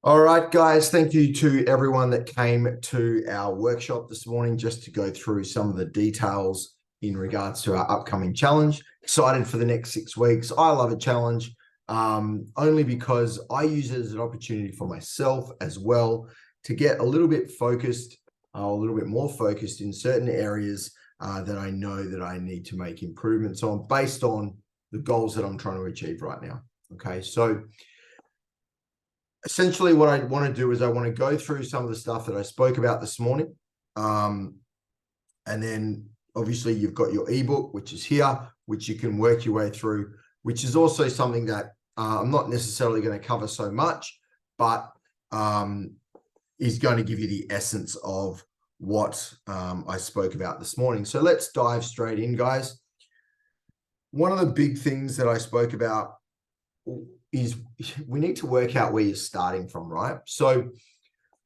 All right, guys, thank you to everyone that came to our workshop this morning just to go through some of the details in regards to our upcoming challenge. Excited for the next 6 weeks. I love a challenge only because I use it as an opportunity for myself as well to get a little bit focused, a little bit more focused in certain areas that I know that I need to make improvements on based on the goals that I'm trying to achieve right now. Okay, so essentially what I want to do is I want to go through some of the stuff that I spoke about this morning. And then obviously you've got your ebook, which is here, which you can work your way through, which is also something that I'm not necessarily going to cover so much, but is going to give you the essence of what I spoke about this morning. So let's dive straight in, guys. One of the big things that I spoke about is we need to work out where you're starting from, right? So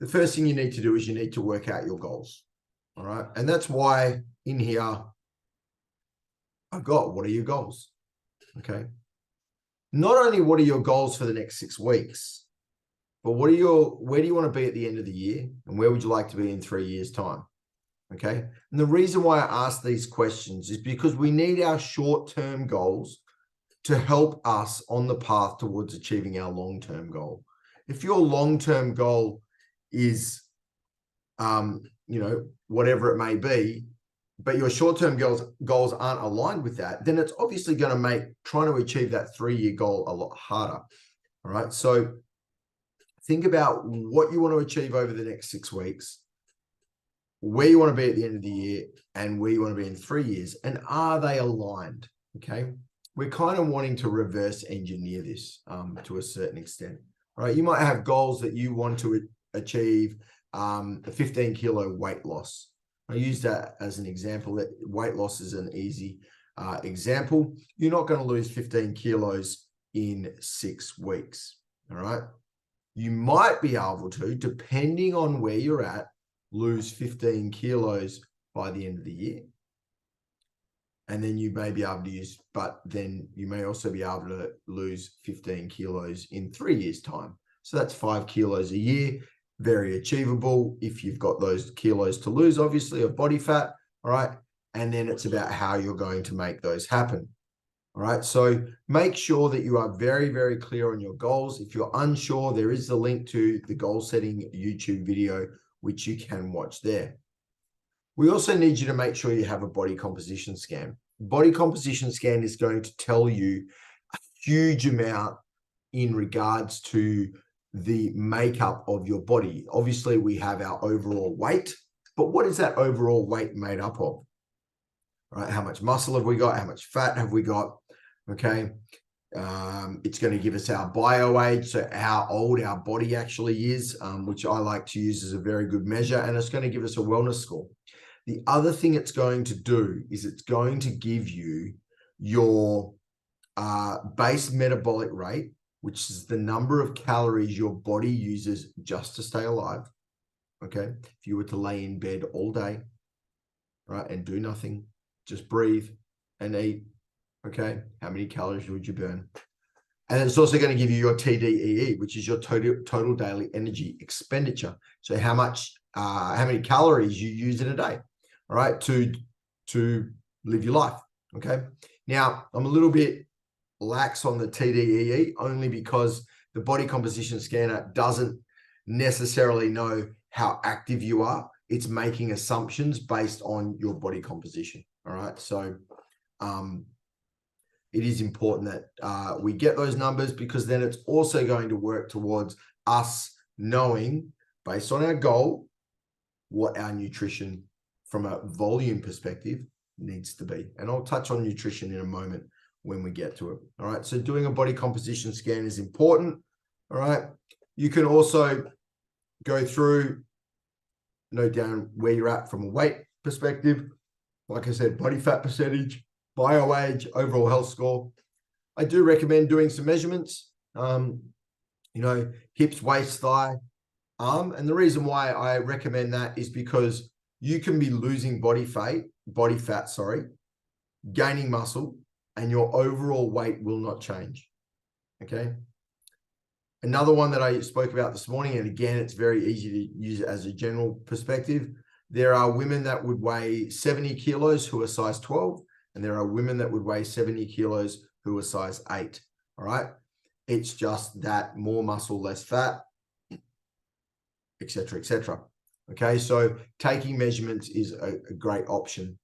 the first thing you need to do is you need to work out your goals, all right? And that's why in here, I've got, what are your goals? Okay. Not only what are your goals for the next 6 weeks, but where do you want to be at the end of the year? And where would you like to be in 3 years' time? Okay. And the reason why I ask these questions is because we need our short-term goals to help us on the path towards achieving our long-term goal. If your long-term goal is, whatever it may be, but your short-term goals aren't aligned with that, then it's obviously going to make trying to achieve that 3-year goal a lot harder. All right. So think about what you want to achieve over the next 6 weeks, where you want to be at the end of the year, and where you want to be in 3 years. And are they aligned? Okay. We're kind of wanting to reverse engineer this to a certain extent. All right. You might have goals that you want to achieve a 15 kilo weight loss. I use that as an example. That weight loss is an easy example. You're not going to lose 15 kilos in 6 weeks. All right. You might be able to, depending on where you're at, lose 15 kilos by the end of the year. And then you may be able to but then you may also be able to lose 15 kilos in 3 years' time. So that's 5 kilos a year, very achievable if you've got those kilos to lose, obviously, of body fat. All right. And then it's about how you're going to make those happen. All right. So make sure that you are very, very clear on your goals. If you're unsure, there is the link to the goal setting YouTube video, which you can watch there. We also need you to make sure you have a body composition scan. Body composition scan is going to tell you a huge amount in regards to the makeup of your body. Obviously, we have our overall weight, but what is that overall weight made up of? All right, how much muscle have we got? How much fat have we got? Okay. It's going to give us our bio age, so how old our body actually is, which I like to use as a very good measure, and it's going to give us a wellness score. The other thing it's going to do is it's going to give you your base metabolic rate, which is the number of calories your body uses just to stay alive. Okay. If you were to lay in bed all day, right, and do nothing, just breathe and eat, okay, how many calories would you burn? And it's also going to give you your TDEE, which is your total daily energy expenditure. So how many calories you use in a day, all right, to live your life. Okay. Now I'm a little bit lax on the TDEE only because the body composition scanner doesn't necessarily know how active you are. It's making assumptions based on your body composition. All right. So it is important that we get those numbers, because then it's also going to work towards us knowing, based on our goal, what our nutrition from a volume perspective needs to be. And I'll touch on nutrition in a moment when we get to it. All right. So doing a body composition scan is important. All right. You can also go through, note down where you're at from a weight perspective. Like I said, body fat percentage, bio age, overall health score. I do recommend doing some measurements, hips, waist, thigh, arm. And the reason why I recommend that is because you can be losing body fat, gaining muscle, and your overall weight will not change. Okay. Another one that I spoke about this morning, and again, it's very easy to use it as a general perspective. There are women that would weigh 70 kilos who are size 12, and there are women that would weigh 70 kilos who are size 8. All right. It's just that more muscle, less fat, etc., etc. Okay. So taking measurements is a great option.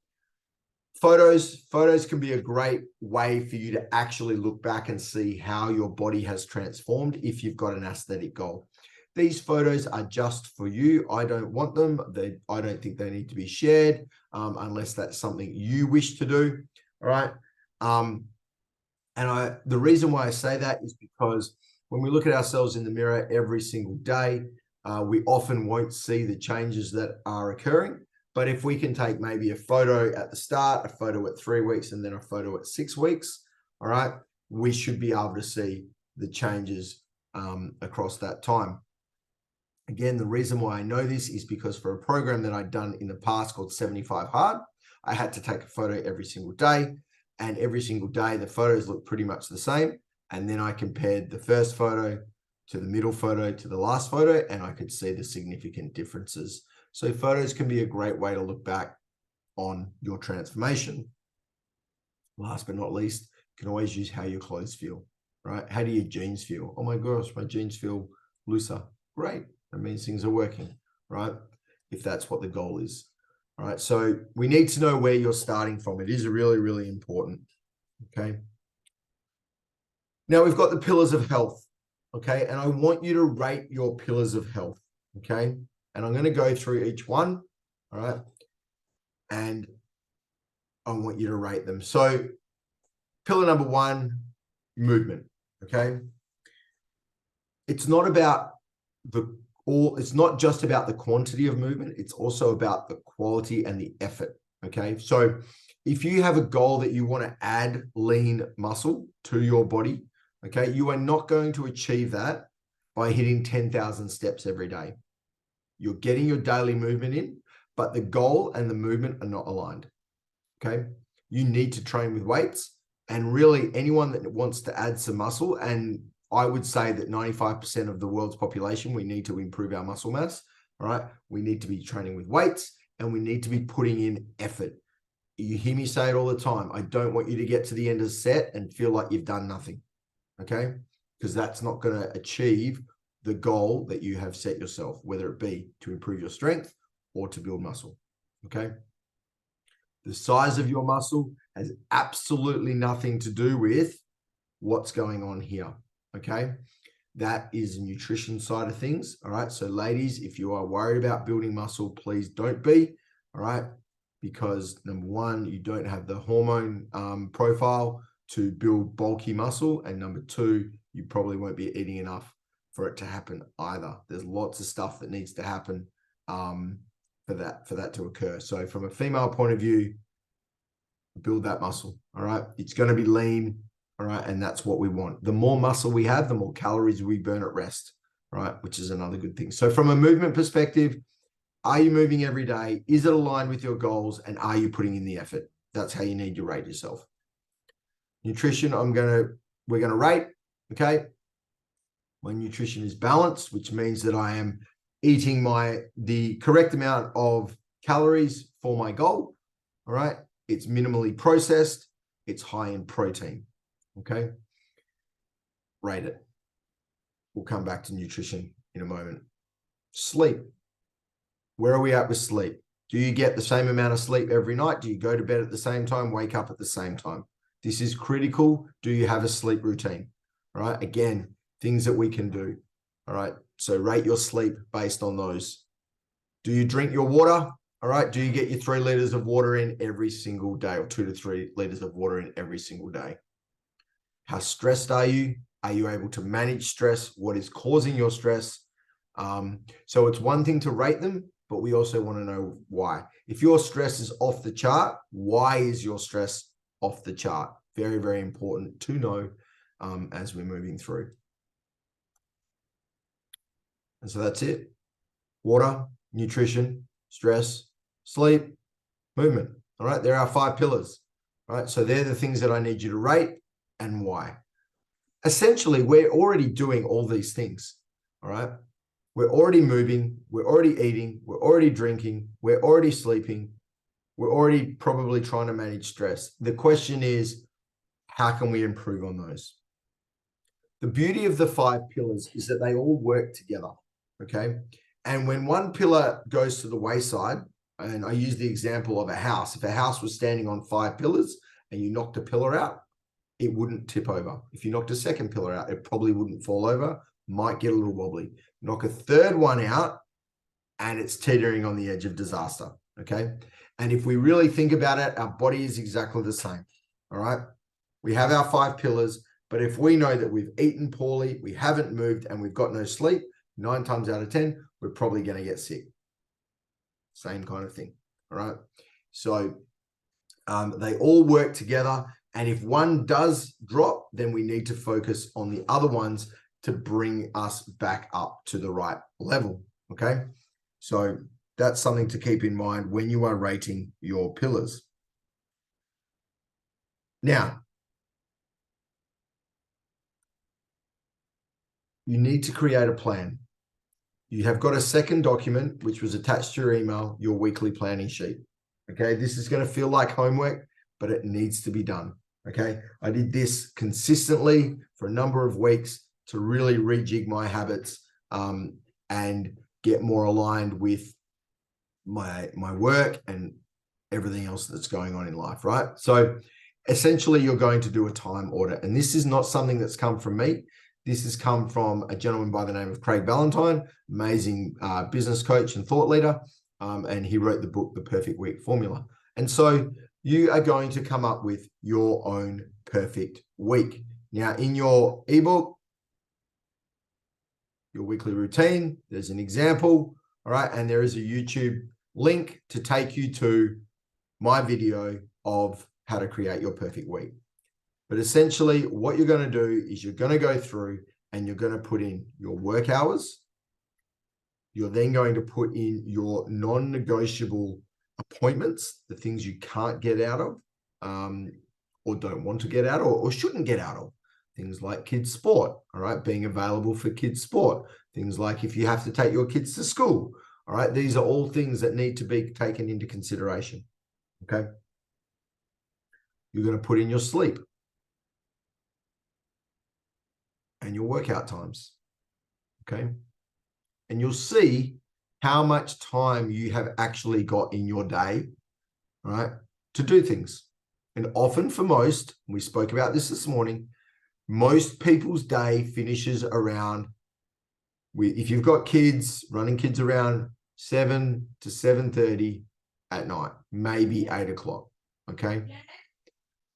Photos can be a great way for you to actually look back and see how your body has transformed if you've got an aesthetic goal. These photos are just for you. I don't want them. I don't think they need to be shared unless that's something you wish to do. All right. The reason why I say that is because when we look at ourselves in the mirror every single day, we often won't see the changes that are occurring. But if we can take maybe a photo at the start, a photo at 3 weeks, and then a photo at 6 weeks, all right, we should be able to see the changes across that time. Again, the reason why I know this is because for a program that I'd done in the past called 75 Hard, I had to take a photo every single day, and every single day the photos looked pretty much the same. And then I compared the first photo to the middle photo to the last photo, and I could see the significant differences. So photos can be a great way to look back on your transformation. Last but not least, you can always use how your clothes feel, right? How do your jeans feel? Oh my gosh, my jeans feel looser. Great. That means things are working, right? If that's what the goal is. All right. So we need to know where you're starting from. It is really, really important. Okay. Now we've got the pillars of health. Okay. And I want you to rate your pillars of health. Okay. And I'm going to go through each one. All right. And I want you to rate them. So pillar number 1, movement. Okay. It's not about it's not just about the quantity of movement. It's also about the quality and the effort. Okay. So if you have a goal that you want to add lean muscle to your body, okay, you are not going to achieve that by hitting 10,000 steps every day. You're getting your daily movement in, but the goal and the movement are not aligned. Okay. You need to train with weights, and really anyone that wants to add some muscle, and I would say that 95% of the world's population, we need to improve our muscle mass. All right. We need to be training with weights, and we need to be putting in effort. You hear me say it all the time. I don't want you to get to the end of the set and feel like you've done nothing. Okay. Because that's not going to achieve the goal that you have set yourself, whether it be to improve your strength or to build muscle. Okay. The size of your muscle has absolutely nothing to do with what's going on here. Okay. That is the nutrition side of things. All right. So ladies, if you are worried about building muscle, please don't be. All right. Because number 1, you don't have the hormone profile to build bulky muscle. And number 2, you probably won't be eating enough for it to happen either. There's lots of stuff that needs to happen for that to occur. So from a female point of view, build that muscle. All right. It's going to be lean. All right. And that's what we want. The more muscle we have, the more calories we burn at rest. Right. Which is another good thing. So from a movement perspective, are you moving every day? Is it aligned with your goals? And are you putting in the effort? That's how you need to rate yourself. Nutrition, we're going to rate. Okay. My nutrition is balanced, which means that I am eating the correct amount of calories for my goal. All right. It's minimally processed. It's high in protein. Okay. Rate it. We'll come back to nutrition in a moment. Sleep. Where are we at with sleep? Do you get the same amount of sleep every night? Do you go to bed at the same time, wake up at the same time? This is critical. Do you have a sleep routine? All right. Again, things that we can do. All right. So rate your sleep based on those. Do you drink your water? All right. Do you get your 3 liters of water in every single day, or 2 to 3 liters of water in every single day? How stressed are you? Are you able to manage stress? What is causing your stress? So it's one thing to rate them, but we also want to know why. If your stress is off the chart, why is your stress off the chart? Very, very important to know as we're moving through. And so that's it. Water, nutrition, stress, sleep, movement. All right. There are 5 pillars. All right. So they're the things that I need you to rate and why. essentially we're already doing all these things. All right. We're already moving, we're already eating, we're already drinking, we're already sleeping, we're already probably trying to manage stress. The question is, how can we improve on those? The beauty of the 5 pillars is that they all work together, okay? And when one pillar goes to the wayside, and I use the example of a house, if a house was standing on 5 pillars and you knocked a pillar out, it wouldn't tip over. If you knocked a second pillar out, it probably wouldn't fall over, might get a little wobbly. Knock a third one out, and it's teetering on the edge of disaster, okay? And if we really think about it, our body is exactly the same, all right? We have our 5 pillars, but if we know that we've eaten poorly, we haven't moved, and we've got no sleep, 9 times out of 10, we're probably going to get sick. Same kind of thing, all right? So they all work together, and if one does drop, then we need to focus on the other ones to bring us back up to the right level, okay? So that's something to keep in mind when you are rating your pillars. Now, you need to create a plan. You have got a second document, which was attached to your email, your weekly planning sheet. Okay, this is going to feel like homework, but it needs to be done. Okay, I did this consistently for a number of weeks to really rejig my habits and get more aligned with my work and everything else that's going on in life, right? So essentially, you're going to do a time audit, and this is not something that's come from me. This has come from a gentleman by the name of Craig Ballantyne, amazing business coach and thought leader, and he wrote the book, The Perfect Week Formula. And so you are going to come up with your own perfect week. Now, in your ebook, your weekly routine, there's an example, all right, and there is a YouTube link to take you to my video of how to create your perfect week. But essentially, what you're going to do is you're going to go through and you're going to put in your work hours. You're then going to put in your non-negotiable appointments, the things you can't get out of or don't want to get out of or shouldn't get out of. Things like kids' sport, all right, being available for kids' sport. Things like if you have to take your kids to school, all right, these are all things that need to be taken into consideration, okay? You're going to put in your sleep and your workout times, okay? And you'll see how much time you have actually got in your day, all right, to do things. And often for most, we spoke about this morning, most people's day finishes around, if you've got kids, running kids around 7 to 7:30 at night, maybe 8 o'clock, okay?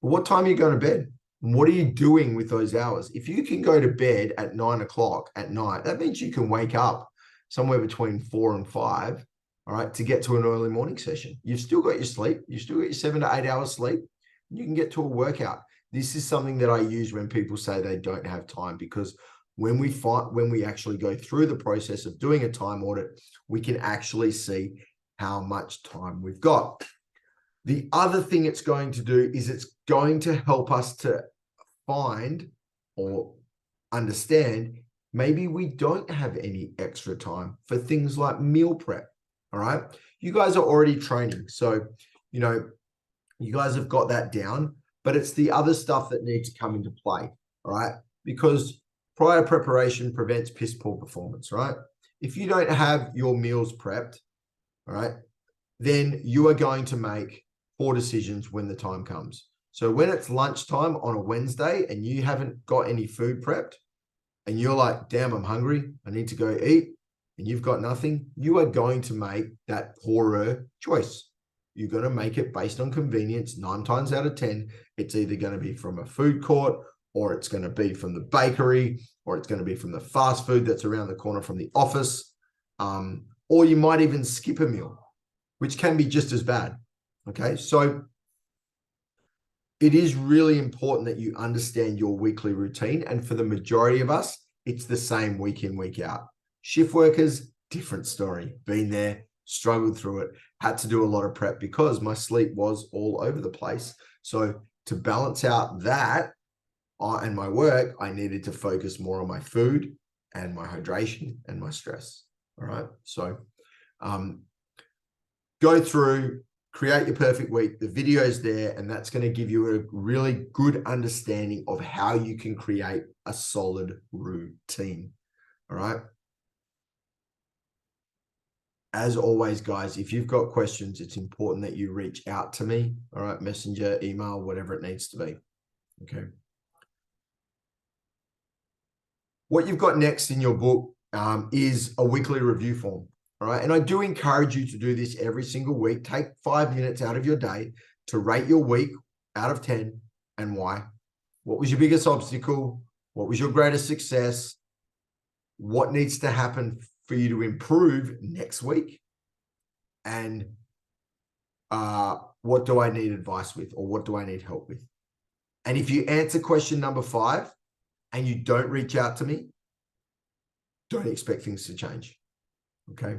But what time are you going to bed? What are you doing with those hours? If you can go to bed at 9 o'clock at night, that means you can wake up somewhere between 4 and 5, all right, to get to an early morning session. You've still got your sleep. You've still got your 7 to 8 hours sleep. You can get to a workout. This is something that I use when people say they don't have time, because when we actually go through the process of doing a time audit, we can actually see how much time we've got. The other thing it's going to do is it's going to help us to find or understand maybe we don't have any extra time for things like meal prep, all right? You guys are already training, so, you know, you guys have got that down, but it's the other stuff that needs to come into play, all right? Because prior preparation prevents piss poor performance, right? If you don't have your meals prepped, all right, then you are going to make poor decisions when the time comes. So when it's lunchtime on a Wednesday and you haven't got any food prepped and you're like, damn, I'm hungry, I need to go eat, and you've got nothing, you are going to make that poorer choice. You're going to make it based on convenience. 9 times out of 10, it's either going to be from a food court, or it's going to be from the bakery, or it's going to be from the fast food that's around the corner from the office. Or you might even skip a meal, which can be just as bad. Okay, so it is really important that you understand your weekly routine. And for the majority of us, it's the same week in, week out. Shift workers, different story. Been there, struggled through it, had to do a lot of prep because my sleep was all over the place. So to balance out that, and my work, I needed to focus more on my food and my hydration and my stress. All right. So go through, create your perfect week. The video's there, and that's going to give you a really good understanding of how you can create a solid routine. All right. As always, guys, if you've got questions, it's important that you reach out to me. All right. Messenger, email, whatever it needs to be. Okay. What you've got next in your book is a weekly review form. All right. And I do encourage you to do this every single week. Take 5 minutes out of your day to rate your week out of 10 and why. What was your biggest obstacle? What was your greatest success? What needs to happen for you to improve next week? And what do I need advice with, or what do I need help with? And if you answer question number 5 and you don't reach out to me, don't expect things to change. Okay.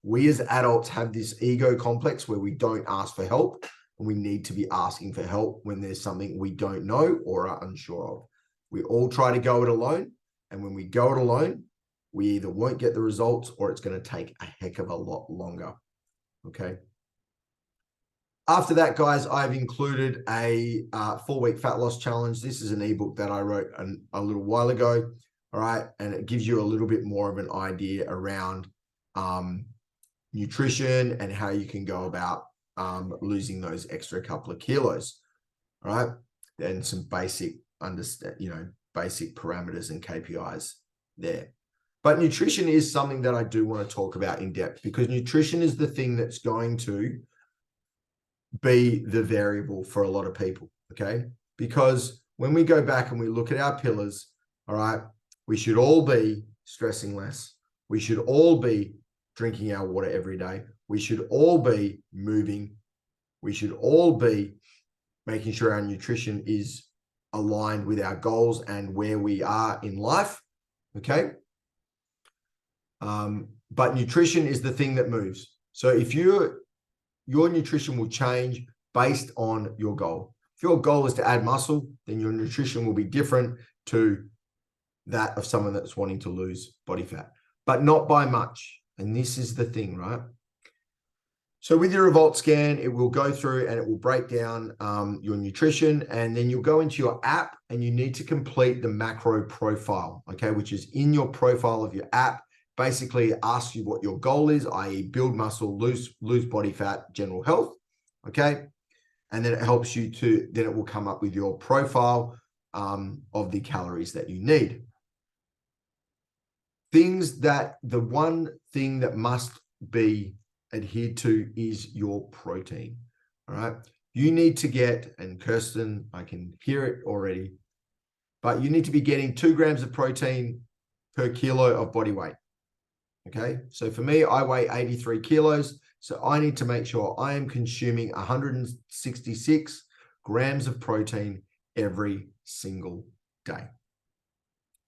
We as adults have this ego complex where we don't ask for help, and we need to be asking for help when there's something we don't know or are unsure of. We all try to go it alone. And when we go it alone, we either won't get the results or it's going to take a heck of a lot longer. Okay. After that, guys, I've included a 4-week fat loss challenge. This is an ebook that I wrote a little while ago. All right. And it gives you a little bit more of an idea around nutrition and how you can go about losing those extra couple of kilos. All right. And some basic basic parameters and KPIs there. But nutrition is something that I do want to talk about in depth, because nutrition is the thing that's going to be the variable for a lot of people. Okay. Because when we go back and we look at our pillars, all right, we should all be stressing less. We should all be drinking our water every day. We should all be moving. We should all be making sure our nutrition is aligned with our goals and where we are in life. Okay. But nutrition is the thing that moves. So if your nutrition will change based on your goal. If your goal is to add muscle, then your nutrition will be different to that of someone that's wanting to lose body fat, but not by much. And this is the thing, right? So with your Revolt scan, it will go through and it will break down your nutrition, and then you'll go into your app and you need to complete the macro profile, okay, which is in your profile of your app. Basically, it asks you what your goal is, i.e. build muscle, lose body fat, general health, okay? And then it helps you to, then it will come up with your profile of the calories that you need. The one thing that must be adhered to is your protein, all right? You need to get, and Kirsten, I can hear it already, but you need to be getting 2 grams of protein per kilo of body weight. Okay, so for me, I weigh 83 kilos. So I need to make sure I am consuming 166 grams of protein every single day.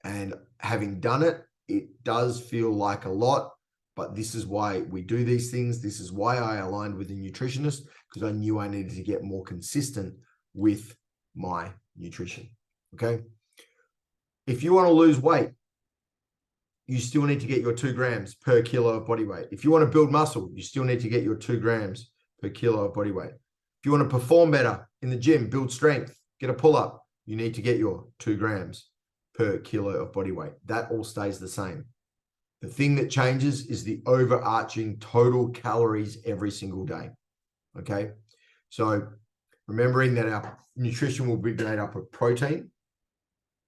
And having done it, it does feel like a lot, but this is why we do these things. This is why I aligned with a nutritionist, because I knew I needed to get more consistent with my nutrition. Okay. If you want to lose weight, you still need to get your 2 grams per kilo of body weight. If you want to build muscle, you still need to get your 2 grams per kilo of body weight. If you want to perform better in the gym, build strength, get a pull-up, you need to get your 2 grams per kilo of body weight. That all stays the same. The thing that changes is the overarching total calories every single day. Okay. So remembering that our nutrition will be made up of protein,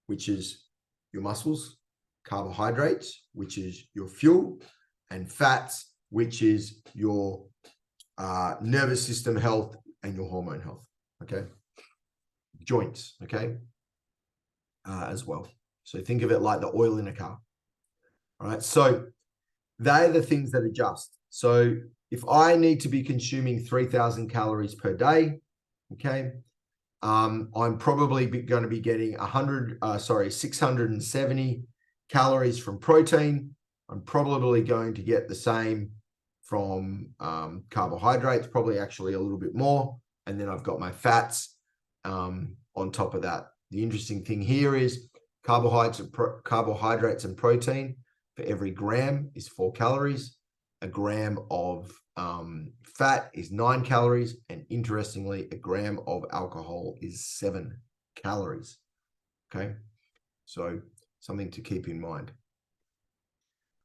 which is your muscles, carbohydrates, which is your fuel, and fats, which is your nervous system health and your hormone health. Okay. Joints. Okay. As well. So think of it like the oil in a car. All right. So they're the things that adjust. So if I need to be consuming 3,000 calories per day, okay, I'm probably going to be getting 670 calories from protein. I'm probably going to get the same from carbohydrates, probably actually a little bit more. And then I've got my fats on top of that, the interesting thing here is carbohydrates and protein for every gram is 4 calories. A gram of fat is 9 calories. And interestingly, a gram of alcohol is 7 calories. Okay. So something to keep in mind.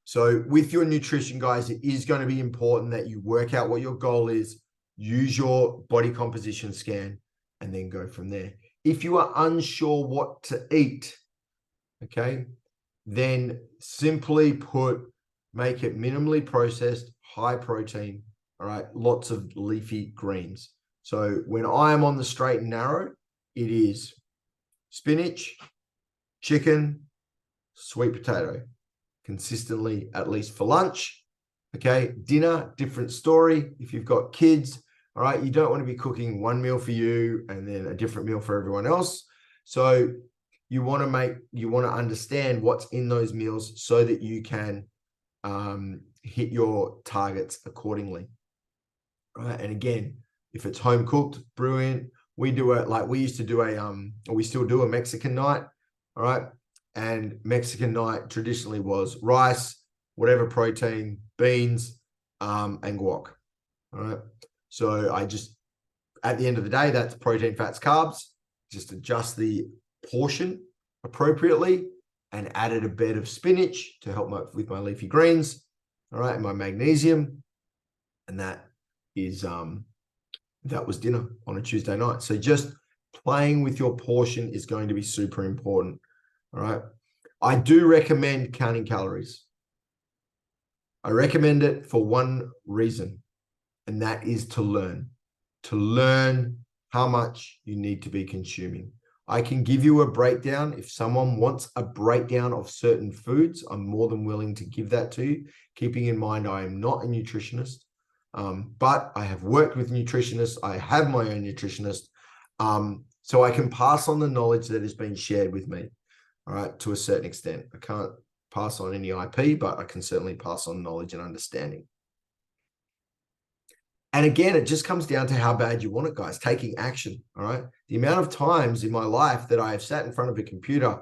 So with your nutrition, guys, it is going to be important that you work out what your goal is, use your body composition scan, and then go from there. If you are unsure what to eat, okay, then simply make it minimally processed, high protein, all right, lots of leafy greens. So when I am on the straight and narrow, it is spinach, chicken, sweet potato, consistently, at least for lunch. Okay, dinner, different story. If you've got kids, all right, you don't want to be cooking one meal for you and then a different meal for everyone else. So you want to understand what's in those meals so that you can hit your targets accordingly. All right, and again, if it's home cooked, brilliant. We used to do or we still do a Mexican night. All right. And Mexican night traditionally was rice, whatever protein, beans, and guac. All right. So at the end of the day, that's protein, fats, carbs. Just adjust the portion appropriately and added a bed of spinach to help with my leafy greens. All right. And my magnesium. And that was dinner on a Tuesday night. So just playing with your portion is going to be super important. All right. I do recommend counting calories. I recommend it for one reason, and that is to learn how much you need to be consuming. I can give you a breakdown. If someone wants a breakdown of certain foods, I'm more than willing to give that to you, keeping in mind I am not a nutritionist, but I have worked with nutritionists. I have my own nutritionist, so I can pass on the knowledge that has been shared with me. All right, to a certain extent. I can't pass on any IP, but I can certainly pass on knowledge and understanding. And again, it just comes down to how bad you want it, guys. Taking action, all right? The amount of times in my life that I have sat in front of a computer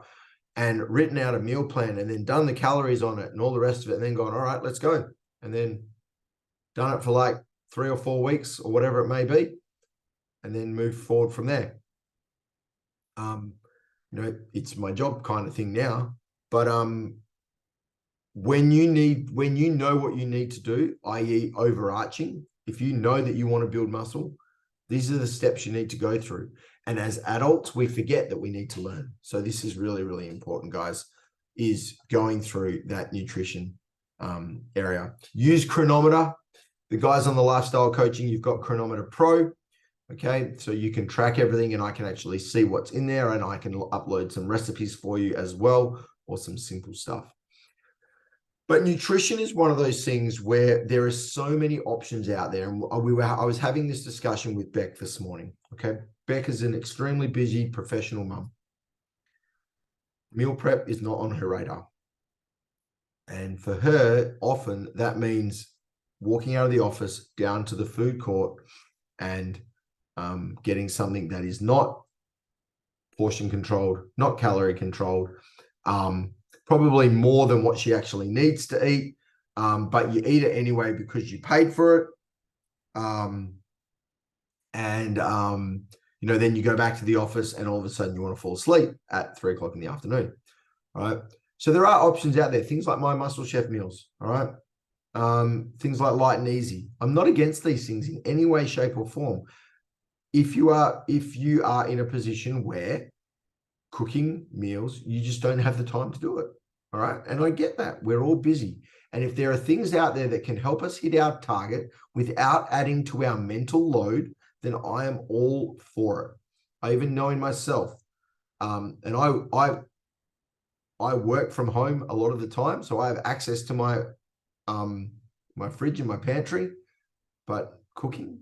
and written out a meal plan and then done the calories on it and all the rest of it and then gone, all right, let's go. And then done it for like 3 or 4 weeks or whatever it may be, and then move forward from there. It's my job kind of thing now, but when you know what you need to do, i.e. overarching, if you know that you want to build muscle, these are the steps you need to go through. And as adults, we forget that we need to learn. So this is really, really important, guys, is going through that nutrition area. Use Cronometer. The guys on the Lifestyle Coaching, you've got Cronometer Pro. Okay, so you can track everything and I can actually see what's in there, and I can upload some recipes for you as well, or some simple stuff. But nutrition is one of those things where there are so many options out there. And I was having this discussion with Beck this morning. Okay, Beck is an extremely busy professional mum. Meal prep is not on her radar. And for her, often that means walking out of the office down to the food court and getting something that is not portion controlled, not calorie controlled, probably more than what she actually needs to eat, but you eat it anyway because you paid for it. Then you go back to the office and all of a sudden you want to fall asleep at 3 o'clock in the afternoon. All right. So there are options out there, things like My Muscle Chef meals. All right. Things like Light and Easy. I'm not against these things in any way, shape, or form. If you are in a position where cooking meals, you just don't have the time to do it. All right. And I get that. We're all busy. And if there are things out there that can help us hit our target without adding to our mental load, then I am all for it. I even know in myself. And I work from home a lot of the time, so I have access to my my fridge and my pantry. But cooking,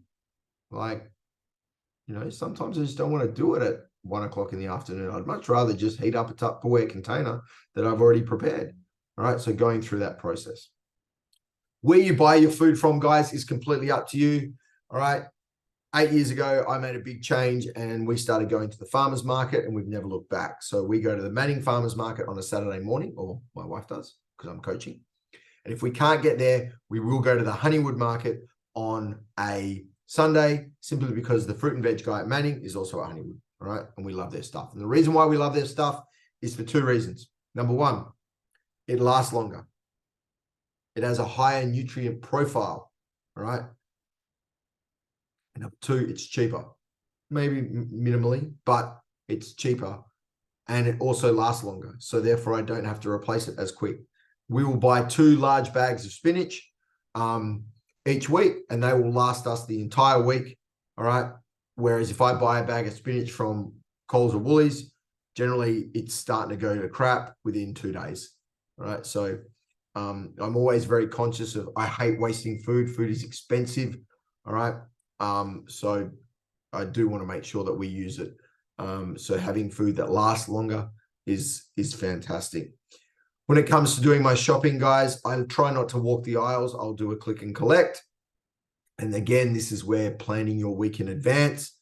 sometimes I just don't want to do it at 1 o'clock in the afternoon. I'd much rather just heat up a Tupperware container that I've already prepared. All right. So going through that process. Where you buy your food from, guys, is completely up to you. All right. 8 years ago, I made a big change and we started going to the farmers market and we've never looked back. So we go to the Manning farmers market on a Saturday morning, or my wife does because I'm coaching. And if we can't get there, we will go to the Honeywood market on a Sunday, simply because the fruit and veg guy at Manning is also at Honeywood. All right. And we love their stuff. And the reason why we love their stuff is for 2 reasons. Number one, it lasts longer. It has a higher nutrient profile. All right. And number 2, it's cheaper, maybe minimally, but it's cheaper. And it also lasts longer. So therefore, I don't have to replace it as quick. We will buy 2 large bags of spinach each week, and they will last us the entire week. All right. Whereas if I buy a bag of spinach from Coles or Woolies, generally it's starting to go to crap within 2 days. All right. So I'm always very conscious of, I hate wasting food. Food is expensive. All right. So I do want to make sure that we use it. So having food that lasts longer is fantastic. When it comes to doing my shopping, guys, I try not to walk the aisles. I'll do a click and collect. And again, this is where planning your week in advance,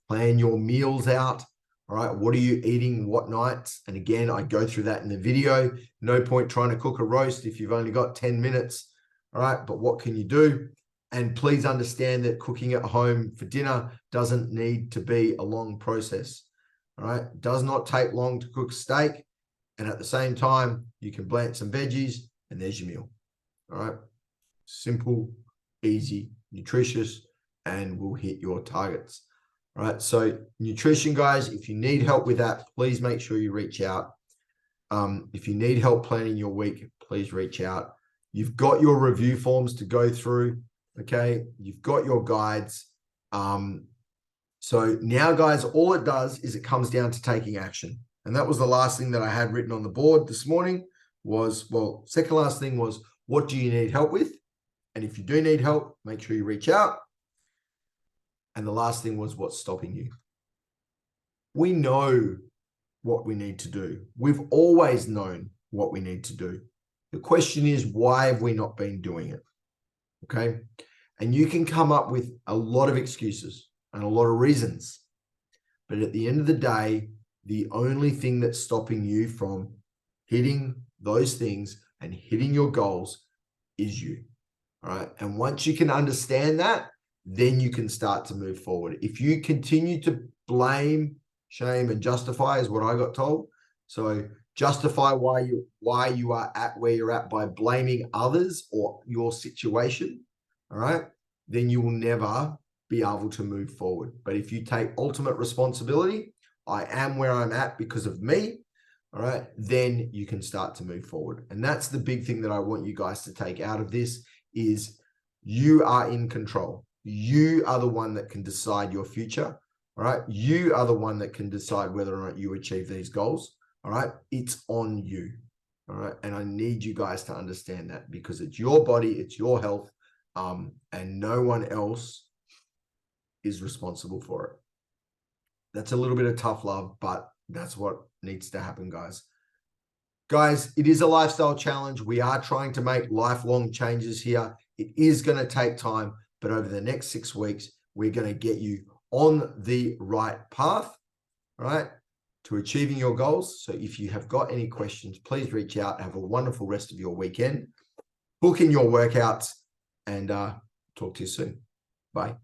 plan your meals out. All right. What are you eating? What nights? And again, I go through that in the video. No point trying to cook a roast if you've only got 10 minutes. All right. But what can you do? And please understand that cooking at home for dinner doesn't need to be a long process. All right. It does not take long to cook steak. And at the same time, you can blanch some veggies and there's your meal. All right. Simple, easy, nutritious, and will hit your targets. All right. So nutrition, guys, if you need help with that, please make sure you reach out. If you need help planning your week, please reach out. You've got your review forms to go through. Okay. You've got your guides. So now, guys, all it does is it comes down to taking action. And that was the last thing that I had written on the board this morning was, well, second last thing was, what do you need help with? And if you do need help, make sure you reach out. And the last thing was, what's stopping you? We know what we need to do. We've always known what we need to do. The question is, why have we not been doing it? Okay. And you can come up with a lot of excuses and a lot of reasons. But at the end of the day, the only thing that's stopping you from hitting those things and hitting your goals is you. All right. And once you can understand that, then you can start to move forward. If you continue to blame, shame, and justify is what I got told. So justify why you are at where you're at by blaming others or your situation. All right. Then you will never be able to move forward. But if you take ultimate responsibility, I am where I'm at because of me. All right. Then you can start to move forward. And that's the big thing that I want you guys to take out of this is you are in control. You are the one that can decide your future. All right. You are the one that can decide whether or not you achieve these goals. All right. It's on you. All right. And I need you guys to understand that because it's your body, it's your health, and no one else is responsible for it. That's a little bit of tough love, but that's what needs to happen, guys. Guys, it is a lifestyle challenge. We are trying to make lifelong changes here. It is going to take time, but over the next 6 weeks, we're going to get you on the right path, right, to achieving your goals. So if you have got any questions, please reach out. Have a wonderful rest of your weekend. Book in your workouts and talk to you soon. Bye.